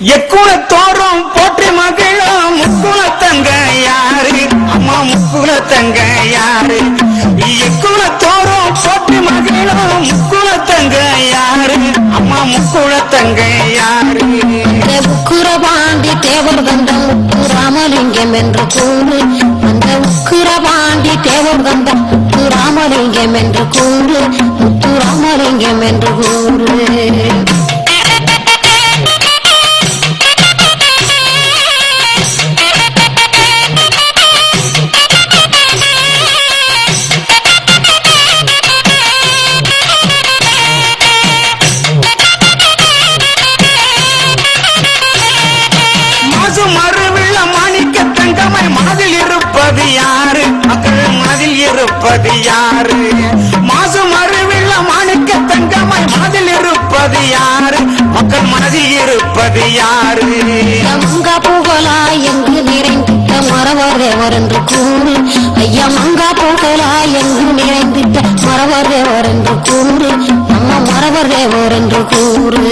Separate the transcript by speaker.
Speaker 1: எக்குளத்தோறும் போற்றி மகிழும் முக்குளத்தங்க யாரு அம்மா முக்குளத்தங்க யாரு எக்குளத்தோறும் போற்றி மகிழும் முக்குளத்தங்க யாரு அம்மா முக்குளத்தங்க யாரு
Speaker 2: உக்குரபாண்டி தேவர் தந்த முத்து ராமலிங்கம் என்று கூறு அந்த உக்குரபாண்டி தேவர் தந்த முத்து ராமலிங்கம் என்று கூறு முத்து ராமலிங்கம் என்று கூறு
Speaker 1: மறுவிழ மாணிக்க தங்கமாய் மனதில் இருப்பது யாரு மக்கள் மனதில் இருப்பது யாரு மாசு மறுவிழ மாணிக்க தங்கமாய் மனதில் இருப்பது யாரு மக்கள் மனதில் இருப்பது யாரு
Speaker 2: மங்கா புகழா எங்கு நிறைந்திட்ட மரவர் தேவர் என்று கூறு ஐயா மங்கா புகழா எங்கு நிறைந்திட்ட மரவர் தேவர் என்று கூறு நம்ம மரவர் தேவர் என்று கூறு